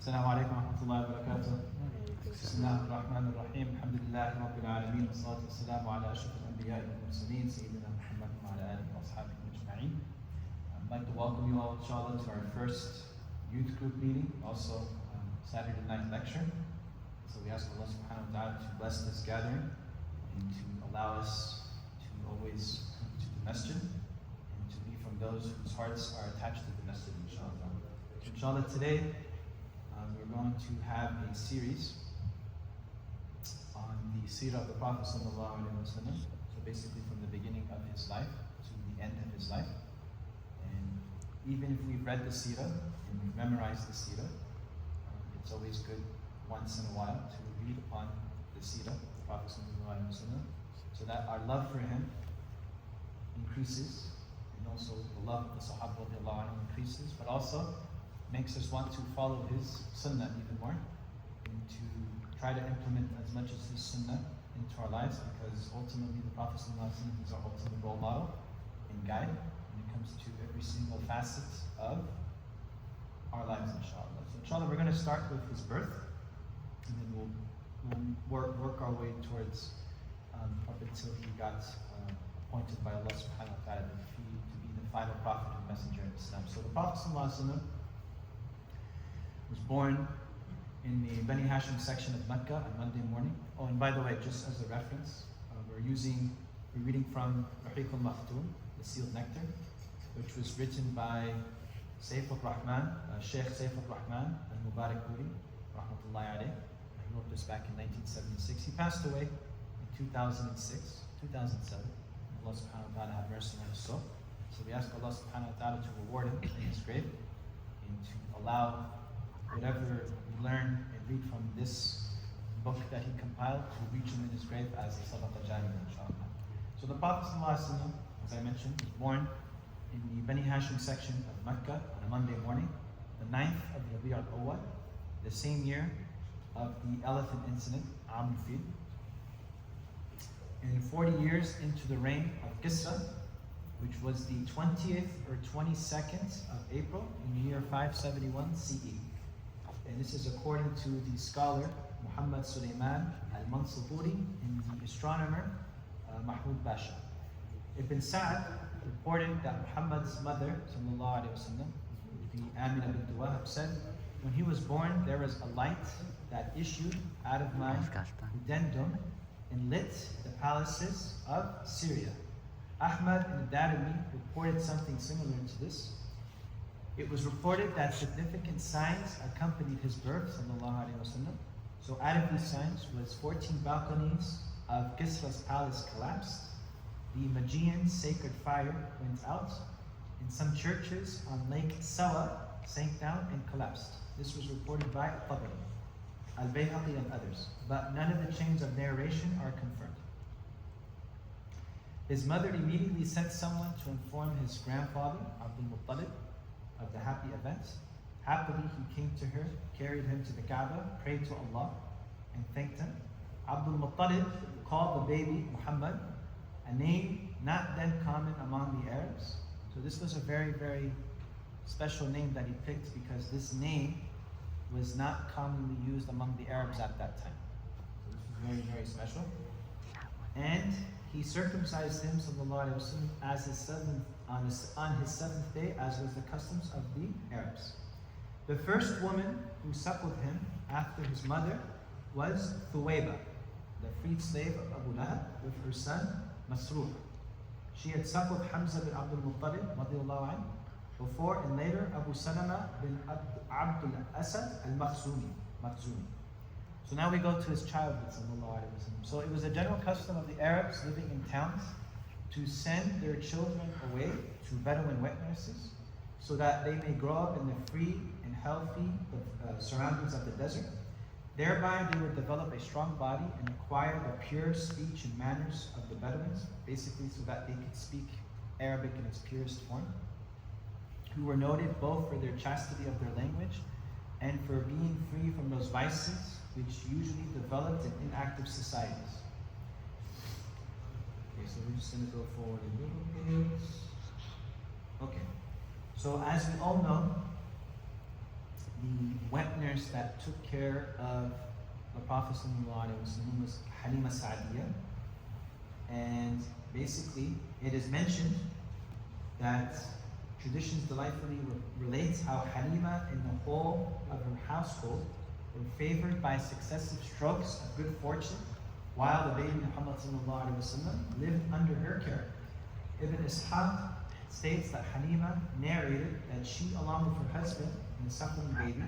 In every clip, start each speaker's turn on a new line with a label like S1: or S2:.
S1: السلام عليكم ورحمة الله وبركاته. بسم الله الرحمن الرحيم. الحمد لله رب العالمين والصلاة والسلام على أشرف الأنبياء والمرسلين سيدنا محمد وعلى آله وأصحابه أجمعين. I'd like to welcome you all, inshallah, to our first youth group meeting, also Saturday night lecture. So we ask Allah subhanahu wa ta'ala to bless this gathering and to allow us to always come to the masjid and to be from those whose hearts are attached to the masjid, inshallah. Inshallah, today we're going to have a series on the Seerah of the Prophet sallallahu alaihi wasallam. So basically from the beginning of his life to the end of his life. And even if we've read the Seerah and we've memorized the Seerah, it's always good once in a while to read upon the Seerah of the Prophet sallallahu alaihi wasallam, so that our love for him increases, and also the love of the Sahaba radiallahu anhum increases, but also makes us want to follow his sunnah even more, and to try to implement as much as his sunnah into our lives, because ultimately the Prophet ﷺ is our ultimate role model and guide when it comes to every single facet of our lives, inshallah. So inshallah, we're going to start with his birth, and then we'll work our way towards up until he got appointed by Allah subhanahu wa ta'ala to be the final prophet and messenger of Islam. So the Prophet ﷺ was born in the Bani Hashim section of Mecca on Monday morning. Oh, and by the way, just as a reference, we're reading from Rahiq al-Maktoum, the Sealed Nectar, which was written by Saif al-Rahman, Sheikh Saif al-Rahman al-Mubarak Puri, rahmatullahi alayh. He wrote this back in 1976. He passed away in 2007. Allah subhanahu wa ta'ala have mercy on his soul. So we ask Allah subhanahu wa ta'ala to reward him in his grave, and to allow whatever we learn and read from this book that he compiled to reach him in his grave as a sadaqah jariyah, inshallah. So the Prophet ﷺ, as I mentioned, was born in the Bani Hashim section of Mecca on a Monday morning, the 9th of Rabi' al-Awwal, the same year of the elephant incident, Amul Fil. And 40 years into the reign of Kisra, which was the 20th or 22nd of April in the year 571 CE. And this is according to the scholar Muhammad Sulaiman al-Mansaburi and the astronomer Mahmud Basha. Ibn Sa'd reported that Muhammad's mother, sallallahu alaihi wasallam, the Amina bint Wahab, said, when he was born, there was a light that issued out of my addendum and lit the palaces of Syria. Ahmad al-Darimi reported something similar to this. It was reported that significant signs accompanied his birth, sallallahu alaihi wasallam. So out of these signs was 14 balconies of Kisra's palace collapsed, the Magian's sacred fire went out, and some churches on Lake Sawa sank down and collapsed. This was reported by Tabari, Al-Bayhaqi and others, but none of the chains of narration are confirmed. His mother immediately sent someone to inform his grandfather, Abdul Muttalib, of the happy event. Happily, he came to her, carried him to the Kaaba, prayed to Allah, and thanked him. Abdul Muttalib called the baby Muhammad, a name not then common among the Arabs. So this was a very, very special name that he picked, because this name was not commonly used among the Arabs at that time. So this was very, very special. And he circumcised him, sallallahu alaihi wasallam, as his on his seventh day, as was the customs of the Arabs. The first woman who suckled him after his mother was Thuwayba, the freed slave of Abu Lahab, with her son Masruh. She had suckled Hamza bin Abdul Muttalib radiallahu anhu before, and later Abu Salama bin Abdul Asad al-Makhzumi. So now we go to his childhood, sallallahu alaihi wasallam. So it was a general custom of the Arabs living in towns to send their children away to Bedouin wet nurses, so that they may grow up in the free and healthy surroundings of the desert. Thereby they would develop a strong body and acquire the pure speech and manners of the Bedouins, basically so that they could speak Arabic in its purest form, who were noted both for their chastity of their language and for being free from those vices which usually developed in inactive societies. Okay, so we're just going to go forward a little bit. Okay, so as we all know, the wet nurse that took care of the Prophet ﷺ was Halima Sa'diyah. And basically, it is mentioned that traditions delightfully relates how Halima and the whole of her household were favored by successive strokes of good fortune while the baby Muhammad ﷺ lived under her care. Ibn Ishaq states that Halima narrated that she, along with her husband and the suckling baby,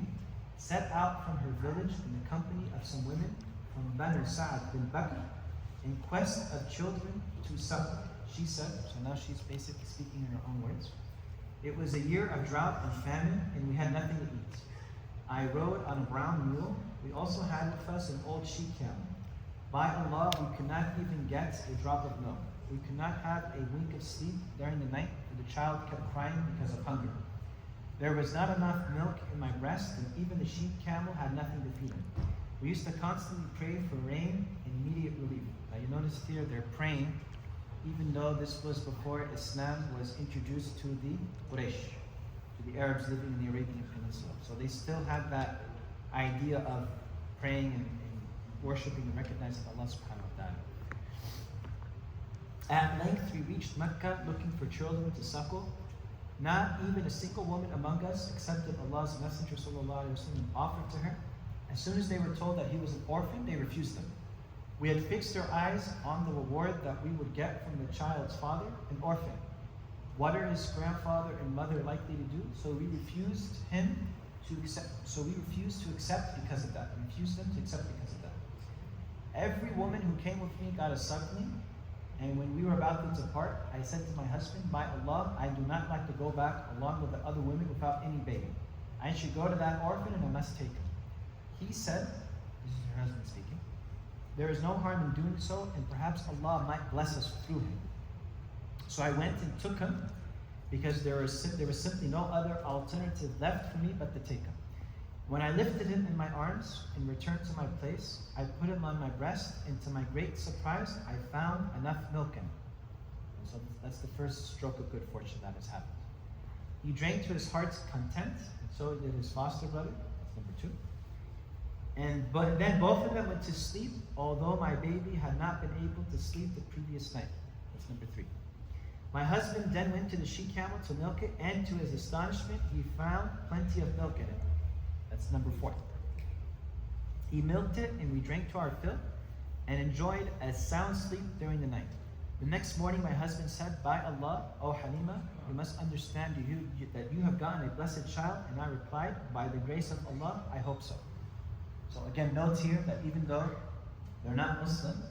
S1: set out from her village in the company of some women from Banu Sa'ad bin Bakr in quest of children to suckle. She said, so now she's basically speaking in her own words, "It was a year of drought and famine, and we had nothing to eat. I rode on a brown mule. We also had with us an old she-camel. By Allah, we could not even get a drop of milk. We could not have a wink of sleep during the night, for the child kept crying because of hunger. There was not enough milk in my breast, and even the sheep-camel had nothing to feed him. We used to constantly pray for rain and immediate relief." Now you notice here they're praying, even though this was before Islam was introduced to the Quraysh, to the Arabs living in the Arabian Peninsula. So they still had that idea of praying and worshipping and recognizing Allah subhanahu wa ta'ala. At length we reached Mecca looking for children to suckle. Not even a single woman among us accepted Allah's Messenger ﷺ offered to her. As soon as they were told that he was an orphan, they refused him. We had fixed our eyes on the reward that we would get from the child's father, an orphan. What are his grandfather and mother likely to do? So we refused to accept because of that. We refused them to accept because of that. Every woman who came with me got a suckling, and when we were about to depart, I said to my husband, "By Allah, I do not like to go back along with the other women without any baby. I should go to that orphan and I must take him." He said, this is her husband speaking, "There is no harm in doing so, and perhaps Allah might bless us through him." So I went and took him, because there was simply no other alternative left for me but to take him. When I lifted him in my arms and returned to my place, I put him on my breast, and to my great surprise, I found enough milk in him. And so that's the first stroke of good fortune that has happened. He drank to his heart's content, and so did his foster brother. That's number 2. But then both of them went to sleep, although my baby had not been able to sleep the previous night. That's number 3. My husband then went to the she-camel to milk it, and to his astonishment, he found plenty of milk in it. That's number 4. He milked it, and we drank to our fill, and enjoyed a sound sleep during the night. The next morning, my husband said, "By Allah, O Halima, you must understand that you have gotten a blessed child." And I replied, "By the grace of Allah, I hope so." So again, note here that even though they're not Muslim,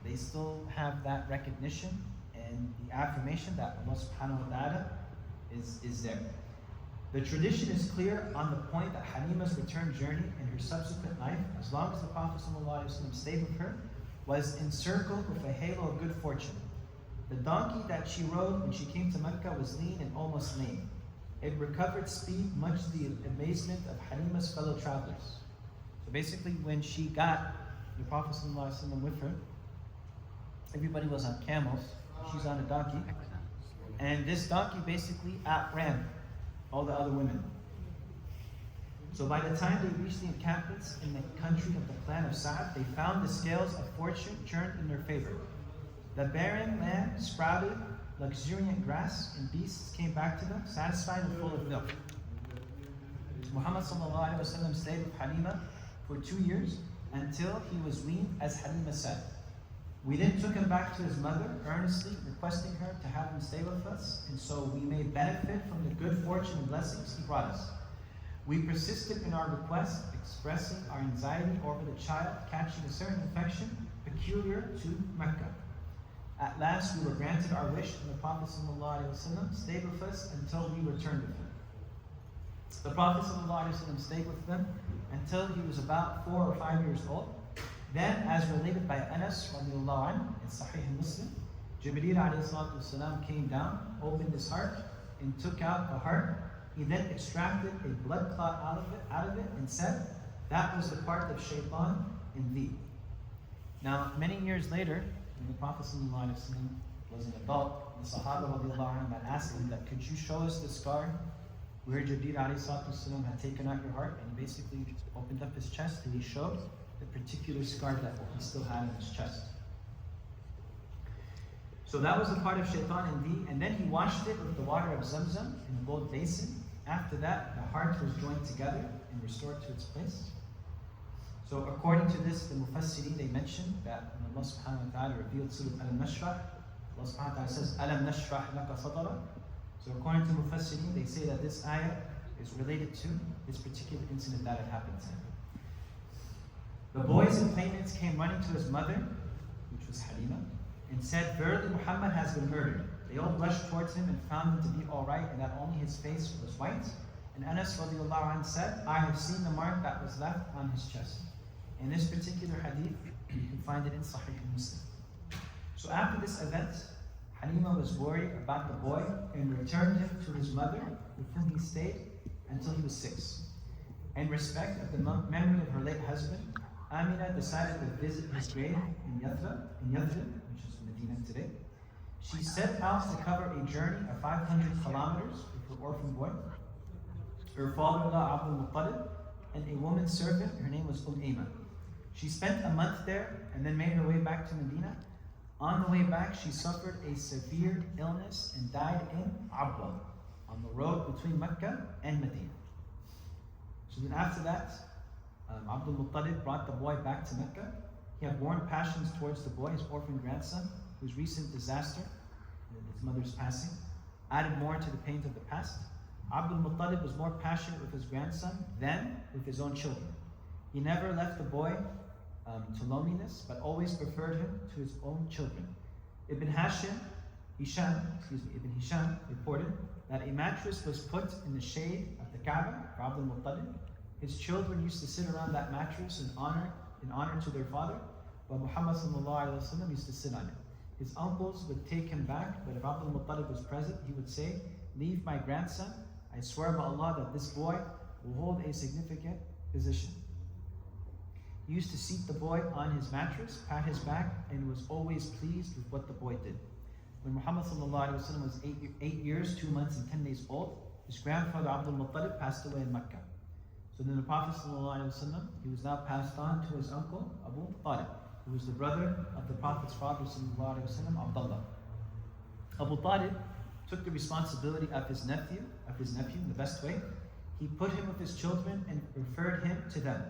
S1: they still have that recognition and the affirmation that Allah subhanahu wa ta'ala is there. The tradition is clear on the point that Halima's return journey and her subsequent life, as long as the Prophet ﷺ stayed with her, was encircled with a halo of good fortune. The donkey that she rode when she came to Mecca was lean and almost lame. It recovered speed, much to the amazement of Halima's fellow travelers. So basically, when she got the Prophet ﷺ with her, everybody was on camels, she's on a donkey, and this donkey basically outran all the other women. So by the time they reached the encampments in the country of the clan of Sa'ad, they found the scales of fortune turned in their favor. The barren land sprouted luxuriant grass, and beasts came back to them, satisfied and full of milk. Muhammad ﷺ stayed with Halima for 2 years, until he was weaned, as Halima said. We then took him back to his mother, earnestly requesting her to have him stay with us, and so we may benefit from the good fortune and blessings he brought us. We persisted in our request, expressing our anxiety over the child catching a certain infection peculiar to Mecca. At last we were granted our wish, and the Prophet ﷺ stayed with us until we returned with him. The Prophet ﷺ stayed with them until he was about 4 or 5 years old. Then, as related by Anas radiallahu anhu in Sahih Muslim, Jibreel ﷺ came down, opened his heart, and took out the heart. He then extracted a blood clot out of it and said, "That was the part of shaitan in thee." Now, many years later, when the Prophet ﷺ was an adult, the Sahaba radiallahu anhu had asked him that, "Could you show us the scar where Jibreel ﷺ had taken out your heart, and he basically opened up his chest and he showed the particular scar that he still had in his chest. So that was the part of shaitan indeed, and then he washed it with the water of Zamzam in a gold basin. After that, the heart was joined together and restored to its place. So according to this, the Mufassirin, they mentioned that when Allah subhanahu wa ta'ala revealed Surah Al-Nashrah, Allah subhanahu wa ta'ala says, Alam nashrah laka sadra. So according to Mufassirin, they say that this ayah is related to this particular incident that had happened to him. The boys and playmates came running to his mother, which was Halima, and said, verily Muhammad has been murdered. They all rushed towards him and found him to be alright, and that only his face was white. And Anas radiallahu anh said, I have seen the mark that was left on his chest. In this particular hadith, you can find it in Sahih Muslim. So after this event, Halima was worried about the boy and returned him to his mother, with whom he stayed until he was 6. In respect of the memory of her late husband, Amina decided to visit his grave in Yathrib, which is Medina today. She set out to cover a journey of 500 kilometers with her orphan boy, her father-in-law Abdul Muttalib, and a woman servant. Her name was Ayman. She spent a month there and then made her way back to Medina. On the way back, she suffered a severe illness and died in Abwa, on the road between Mecca and Medina. So then after that, Abdul Muttalib brought the boy back to Mecca. He had warm passions towards the boy, his orphan grandson, whose recent disaster, his mother's passing, added more to the pains of the past. Abdul Muttalib was more passionate with his grandson than with his own children. He never left the boy to loneliness, but always preferred him to his own children. Ibn Hisham reported that a mattress was put in the shade of the Kaaba for Abdul Muttalib. His children used to sit around that mattress in honor to their father, but Muhammad ﷺ used to sit on it. His uncles would take him back, but if Abdul Muttalib was present, he would say, leave my grandson. I swear by Allah that this boy will hold a significant position. He used to seat the boy on his mattress, pat his back, and was always pleased with what the boy did. When Muhammad ﷺ was 8 years, 2 months, and 10 days old, his grandfather Abdul Muttalib passed away in Mecca. So then the Prophet ﷺ, he was now passed on to his uncle Abu Talib, who was the brother of the Prophet's father ﷺ, Abdullah. Abu Talib took the responsibility of his nephew in the best way. He put him with his children and referred him to them.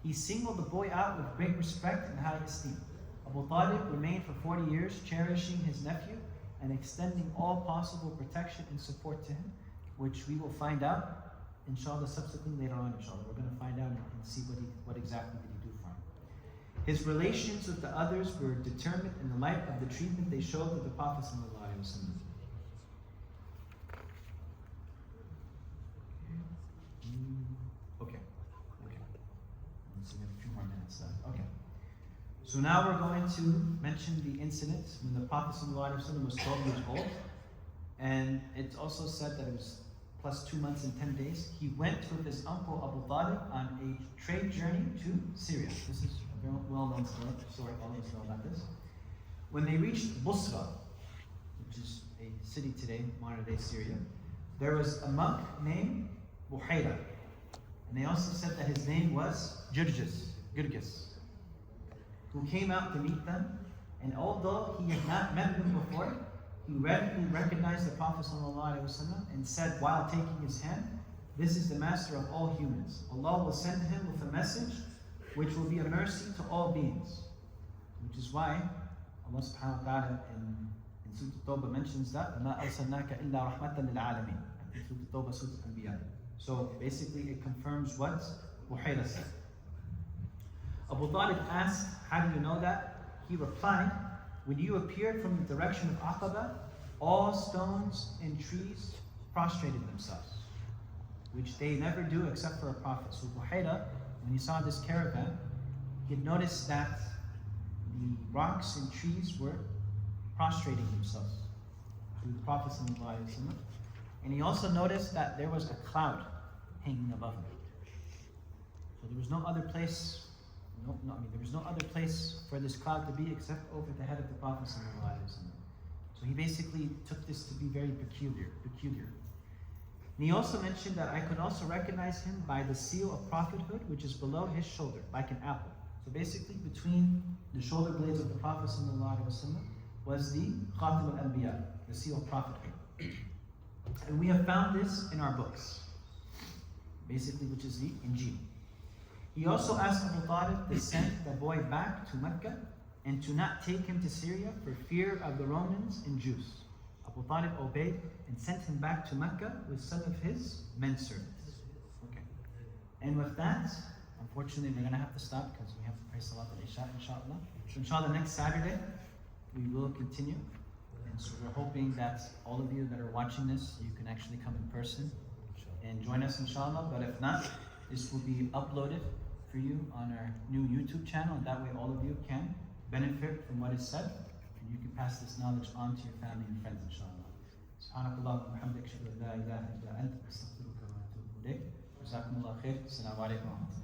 S1: He singled the boy out with great respect and high esteem. Abu Talib remained for 40 years, cherishing his nephew and extending all possible protection and support to him, which we will find out, inshallah, subsequently later on, inshallah. We're going to find out and see what exactly did he do for him. His relations with the others were determined in the light of the treatment they showed to the Prophet ﷺ. Okay. Let's see, we have a few more minutes left. Okay. So now we're going to mention the incident when the Prophet ﷺ was 12 years old. And it's also said that it was plus 2 months and 10 days. He went with his uncle Abu Talib on a trade journey to Syria. This is a very well-known story. All of us know about this. When they reached Busra, which is a city today, modern-day Syria, there was a monk named Buhayra. And they also said that his name was Girgis, who came out to meet them. And although he had not met them before, he readily recognized the Prophet ﷺ and said while taking his hand, this is the master of all humans. Allah will send him with a message which will be a mercy to all beings. Which is why Allah subhanahu wa ta'ala in Surah At-Tawbah mentions that مَا أَرْسَلْنَاكَ إِلَّا رَحْمَةً لِلْعَالَمِينَ. In Surah At-Tawbah, Surah Al-Anbiya. So basically it confirms what Buhayra said. Abu Talib asked, how do you know that? He replied, when you appeared from the direction of Aqaba, all stones and trees prostrated themselves, which they never do except for a prophet. So Buhayra, when he saw this caravan, he had noticed that the rocks and trees were prostrating themselves to the Prophet ﷺ. And he also noticed that there was a cloud hanging above him. So there was no other place. There was no other place for this cloud to be except over the head of the Prophet ﷺ. So he basically took this to be very peculiar. And he also mentioned that I could also recognize him by the seal of prophethood, which is below his shoulder, like an apple. So basically, between the shoulder blades of the Prophet ﷺ was the Khatim al-Anbiya, the seal of prophethood. And we have found this in our books, basically, which is the Injil. He also asked Abu Talib to send the boy back to Mecca and to not take him to Syria for fear of the Romans and Jews. Abu Talib obeyed and sent him back to Mecca with some of his men servants. Okay. And with that, unfortunately, we're going to have to stop because we have to pray Salat al-Isha, inshallah. So inshallah, next Saturday, we will continue. And so we're hoping that all of you that are watching this, you can actually come in person and join us, inshallah. But if not, this will be uploaded for you on our new YouTube channel, and that way all of you can benefit from what is said, and you can pass this knowledge on to your family and friends, inshallah. Subhanakallah wa bihamdik, ashhadu an la ilaha illa anta, astaghfiruka wa atubu ilayk. Jazakumullah khair. Assalamu alaikum.